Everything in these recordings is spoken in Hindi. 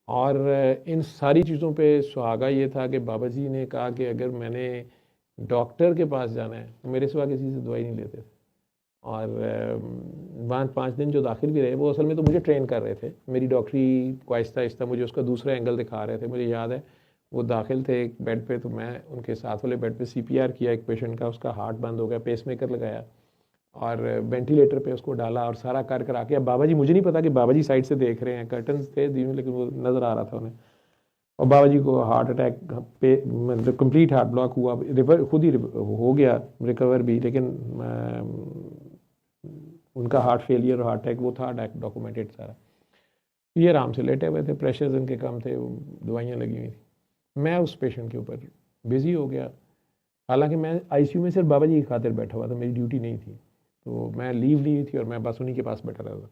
और इन सारी चीज़ों पे सुहागा ये था कि बाबा जी ने कहा कि अगर मैंने डॉक्टर के पास जाना है तो मेरे सिवा किसी से दवाई नहीं लेते थे। और वहाँ 5 दिन जो दाखिल भी रहे वो असल में तो मुझे ट्रेन कर रहे थे, मेरी डॉक्टरी को आहिस्ता आहिस्ता मुझे उसका दूसरा एंगल दिखा रहे थे। मुझे याद है वो दाखिल थे एक बेड पे, तो मैं उनके साथ वाले बेड पे सीपीआर किया एक पेशेंट का, उसका हार्ट बंद हो गया, पेसमेकर लगाया और वेंटिलेटर पे उसको डाला और सारा कर करा के। अब बाबा जी, मुझे नहीं पता कि बाबा जी साइड से देख रहे हैं, कर्टन्स थे दिन, लेकिन वो नज़र आ रहा था उन्हें। और बाबा जी को हार्ट अटैक पे मतलब कंप्लीट हार्ट ब्लॉक हुआ, रिवर खुद ही हो गया रिकवर भी, लेकिन उनका हार्ट फेलियर और हार्ट अटैक वो था डॉक्यूमेंटेड सारा। ये आराम से लेटे हुए थे, प्रेशर्स उनके कम थे, दवाइयाँ लगी हुई थी। मैं उस पेशेंट के ऊपर बिजी हो गया, हालांकि मैं आईसीयू में सिर्फ बाबा जी की खातिर बैठा हुआ था, मेरी ड्यूटी नहीं थी, तो मैं लीव ली हुई थी और मैं बस उन्हीं के पास बैठा रहता था।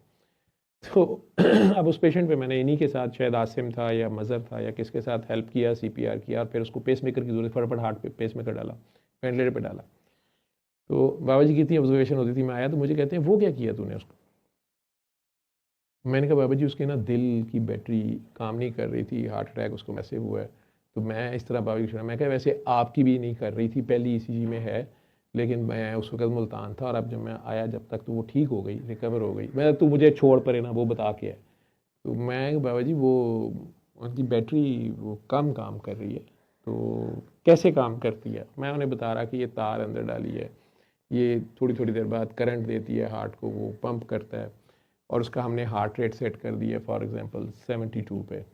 तो अब उस पेशेंट पे मैंने इन्हीं के साथ, शायद आसिम था या मज़र था या किसके साथ हेल्प किया, सीपीआर किया और फिर उसको पेसमेकर की ज़रूरत, फटाफट हार्ट पे पेसमेकर डाला, वेंटिलेटर पे डाला। तो बाबा जी की इतनी ऑब्जर्वेशन होती थी, मैं आया तो मुझे कहते हैं वो क्या किया तूने उसको। मैंने कहा बाबा जी उसके ना दिल की बैटरी काम नहीं कर रही थी, हार्ट अटैक उसको वैसे हुआ है। तो मैं इस तरह बाबा जी सुना, मैं कहा वैसे आपकी भी नहीं कर रही थी, पहली ईसीजी में है, लेकिन मैं उस वक्त मुल्तान था और अब जब मैं आया जब तक तो वो ठीक हो गई, रिकवर हो गई। मैं तू मुझे छोड़ पड़े ना, वो बता के है। तो मैं बाबा जी वो उनकी बैटरी वो कम काम कर रही है। तो कैसे काम करती है, मैं उन्हें बता रहा कि ये तार अंदर डाली है, ये थोड़ी थोड़ी देर बाद करंट देती है हार्ट को, वो पंप करता है और उसका हमने हार्ट रेट सेट कर दी है फॉर एग्जांपल 72 पे।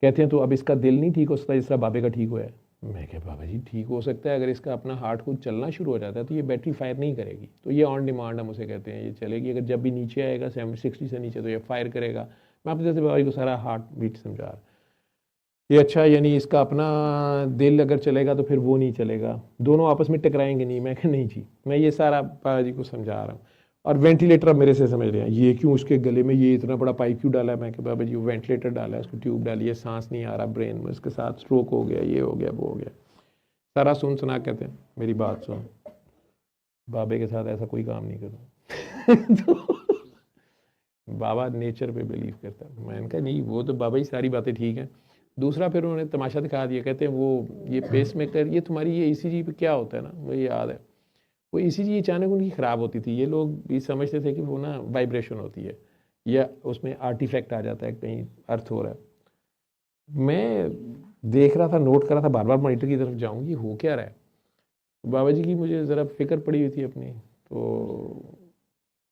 कहते हैं तो अब इसका दिल नहीं ठीक हो सकता जिस तरह बाबे का ठीक हुआ है। मैं क्या बाबा जी ठीक हो सकता है, अगर इसका अपना हार्ट खुद चलना शुरू हो जाता है तो ये बैटरी फायर नहीं करेगी, तो ये ऑन डिमांड हम उसे कहते हैं, ये चलेगी। अगर जब भी नीचे आएगा 70-60 से नीचे तो ये फायर करेगा। मैं अपने जैसे बाबा जी को सारा हार्ट बीट समझा रहा, ये अच्छा यानी इसका अपना दिल अगर चलेगा तो फिर वो नहीं चलेगा, दोनों आपस में टकराएंगे नहीं। मैं कहा नहीं जी, मैं ये सारा बाबा जी को समझा रहा हूँ। और वेंटिलेटर अब मेरे से समझ रहे हैं, ये क्यों उसके गले में ये इतना बड़ा पाइप क्यों डाला है। मैं कहा बाबा जी वो वेंटिलेटर डाला है, उसको ट्यूब डाली है, सांस नहीं आ रहा ब्रेन में, उसके साथ स्ट्रोक हो गया, ये हो गया, वो हो गया। सारा सुन सुना कहते हैं मेरी बात सुन, बाबे के साथ ऐसा कोई काम नहीं करो। तो बाबा नेचर पे बिलीव करता है। मैंने कहा नहीं वो तो बाबा ही सारी बातें ठीक हैं। दूसरा फिर उन्होंने तमाशा दिखा दिया, कहते हैं वो ये पेस मेकर, ये तुम्हारी ये ईसीजी पे क्या होता है ना, मुझे याद है वो ईसीजी अचानक उनकी ख़राब होती थी। ये लोग भी समझते थे कि वो ना वाइब्रेशन होती है या उसमें आर्टिफैक्ट आ जाता है, कहीं अर्थ हो रहा है। मैं देख रहा था, नोट कर रहा था, बार बार मॉनिटर की तरफ जाऊँ ये हो क्या रहा है। बाबा जी की मुझे ज़रा फिक्र पड़ी हुई थी अपनी, तो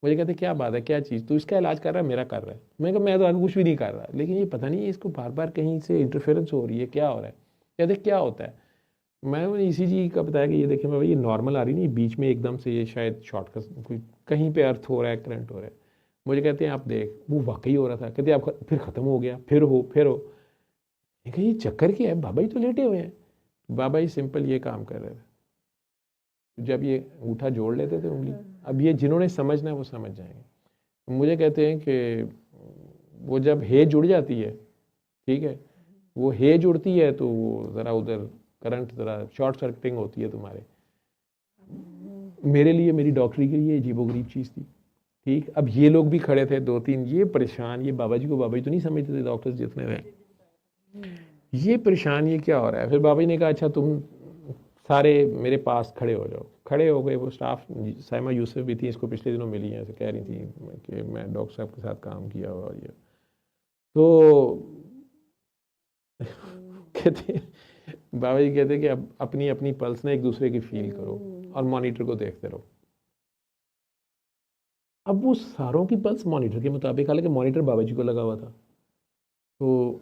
मुझे कहते क्या बात है, क्या चीज़, तू इसका इलाज कर रहा है मेरा कर रहा है। मैं कहा मैं तो आगे कुछ भी नहीं कर रहा, लेकिन ये पता नहीं इसको बार बार कहीं से इंटरफेरेंस हो रही है, क्या हो रहा है। कहते क्या होता है। मैंने ईसीजी का बताया कि ये देखें मैं, ये नॉर्मल आ रही नहीं, बीच में एकदम से ये शायद शॉर्ट का कोई कहीं पे अर्थ हो रहा है, करंट हो रहा है। मुझे कहते हैं आप देख, वो वाकई हो रहा था। कहते आप फिर ख़त्म हो गया, फिर हो। मैं कहा ये चक्कर क्या है, बाबा जी तो लेटे हुए हैं। बाबा जी सिंपल ये काम कर रहे थे, जब ये अंगूठा जोड़ लेते थे उंगली, अब ये जिन्होंने समझना है वो समझ जाएंगे। मुझे कहते हैं कि वो जब हे जुड़ जाती है, ठीक है, वो हे जुड़ती है तो वो ज़रा उधर करंट ज़रा शॉर्ट सर्किटिंग होती है तुम्हारे। मेरे लिए, मेरी डॉक्टरी के लिए अजीबोगरीब चीज़ थी। ठीक, अब ये लोग भी खड़े थे 2-3, ये परेशान, ये बाबा जी को बाबा जी तो नहीं समझते थे डॉक्टर्स जितने थे, ये परेशान, ये क्या हो रहा है। फिर बाबा जी ने कहा अच्छा तुम सारे मेरे पास खड़े हो जाओ। खड़े हो गए वो स्टाफ, साइमा यूसुफ भी थी, इसको पिछले दिनों मिली हैं, ऐसे कह रही थी कि मैं डॉक्टर साहब के साथ काम किया हुआ और ये। तो कहते बाबा जी कहते कि अब अपनी अपनी पल्स ना एक दूसरे की फील करो और मॉनिटर को देखते रहो। अब वो सारों की पल्स मॉनिटर के मुताबिक, हालांकि मॉनिटर बाबा जी को लगा हुआ था। तो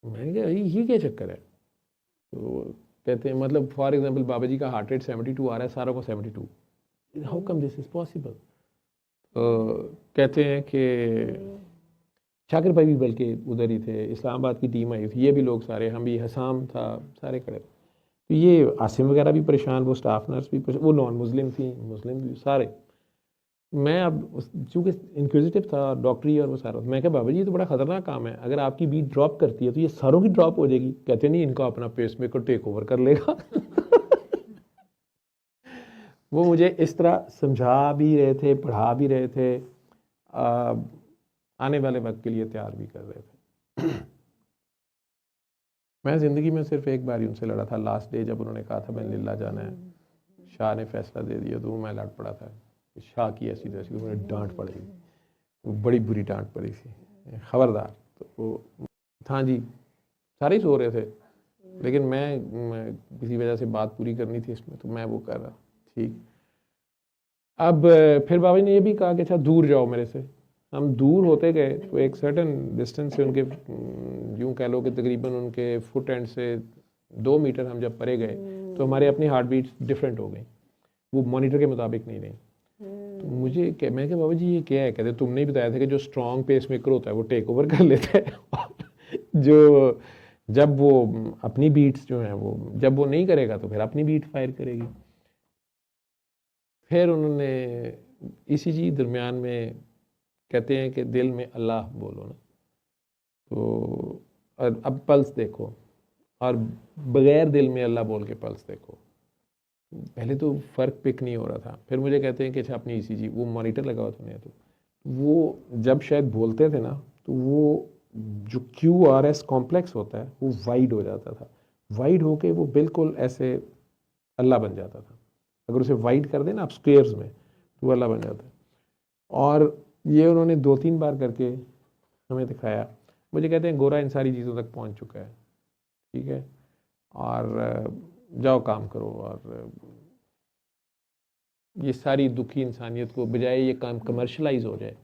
मैंने कहा ये क्या चक्कर है। तो कहते हैं मतलब फॉर एग्जांपल बाबा जी का हार्ट रेट 72 आ रहा है, सारों को 72, how come this is possible. कहते हैं कि शाकिर भाई भी बल्कि उधर ही थे, इस्लामाबाद की टीम आई थी, ये भी लोग सारे, हम भी, हसाम था, सारे खड़े थे। तो ये आसिम वगैरह भी परेशान, वो स्टाफ नर्स भी परेशान, वो नॉन मुस्लिम थी, मुस्लिम भी सारे। मैं अब चूँकि इंक्विजिटिव था डॉक्टरी और वो सारा, मैं कहा बाबा जी ये तो बड़ा ख़तरनाक काम है, अगर आपकी बीट ड्रॉप करती है तो ये सारों की ड्रॉप हो जाएगी। कहते नहीं इनका अपना पेस मेकर टेक ओवर कर लेगा। वो मुझे इस तरह समझा भी रहे थे, पढ़ा भी रहे थे, आने वाले वक्त के लिए तैयार भी कर रहे थे। मैं ज़िंदगी में सिर्फ एक बार ही उनसे लड़ा था, लास्ट डे जब उन्होंने कहा था मैं लिल्ला जाना है, शाह ने फैसला दे दिया तो मैं लड़ पड़ा था। शाह की ऐसी तैसी तो मुझे डांट पड़ेगी, वो बड़ी बुरी डांट पड़ी थी, खबरदार। तो वो हाँ जी, सारे ही सो रहे थे, लेकिन मैं किसी वजह से बात पूरी करनी थी इसमें, तो मैं वो कर रहा। ठीक, अब फिर बाबा जी ने ये भी कहा कि अच्छा दूर जाओ मेरे से। हम दूर होते गए तो एक सर्टन डिस्टेंस से उनके यूँ कह लो कि तकरीबन उनके फुट एंड से 2 मीटर हम जब परे गए तो हमारे अपनी हार्ट बीट डिफरेंट हो गई, वो मॉनिटर के मुताबिक नहीं रही। तो मुझे मैं क्या बाबा जी ये क्या है? कहते तुमने ही बताया था कि जो स्ट्रॉन्ग पेस मेकर होता है वो टेक ओवर कर लेता है जो जब वो अपनी बीट्स जो हैं वो जब वो नहीं करेगा तो फिर अपनी बीट फायर करेगी। फिर उन्होंने ईसीजी दरमियान में कहते हैं कि दिल में अल्लाह बोलो ना, तो अब पल्स देखो और बगैर दिल में अल्लाह बोल के पल्स देखो। पहले तो फ़र्क पिक नहीं हो रहा था, फिर मुझे कहते हैं कि अच्छा अपनी ईसीजी, वो मॉनिटर लगा हुआ था नहीं, तो वो जब शायद बोलते थे ना तो वो जो QRS कॉम्प्लेक्स होता है वो वाइड हो जाता था, वाइड होके वो बिल्कुल ऐसे अल्लाह बन जाता था। अगर उसे वाइड कर देना आप स्क्वेयर्स में तो वो अल्लाह बन जाता है। और ये उन्होंने 2-3 बार करके हमें दिखाया। मुझे कहते हैं गोरा इन सारी चीज़ों तक पहुंच चुका है, ठीक है, और जाओ काम करो, और ये सारी दुखी इंसानियत को बजाय ये काम कमर्शलाइज हो जाए,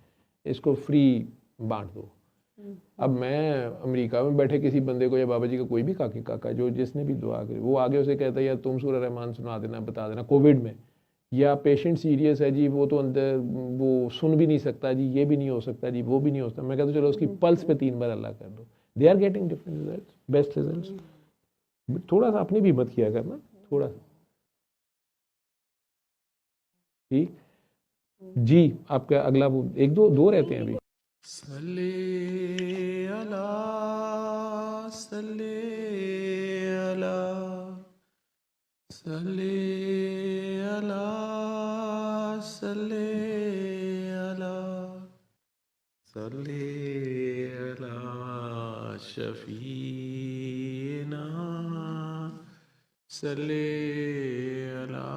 इसको फ्री बांट दो। अब मैं अमेरिका में बैठे किसी बंदे को या बाबा जी का कोई भी काकी काका जो जिसने भी दुआ करी, वो आगे उसे कहता है यार तुम सूरह रहमान सुना देना, बता देना कोविड में, या पेशेंट सीरियस है जी वो तो अंदर वो सुन भी नहीं सकता जी, ये भी नहीं हो सकता जी, वो भी नहीं हो सकता। मैं कहता चलो उसकी पल्स पे 3 बार अल्लाह कर दो, they are getting different result, best result. थोड़ा सा अपनी भी मत किया करना, थोड़ा सा। ठीक जी, आपका अगला वो एक दो रहते हैं अभी। सल्ले अला सल्ले अला सल्ले अला सल्ले अला सल्ले अला शफीना सल्ले अला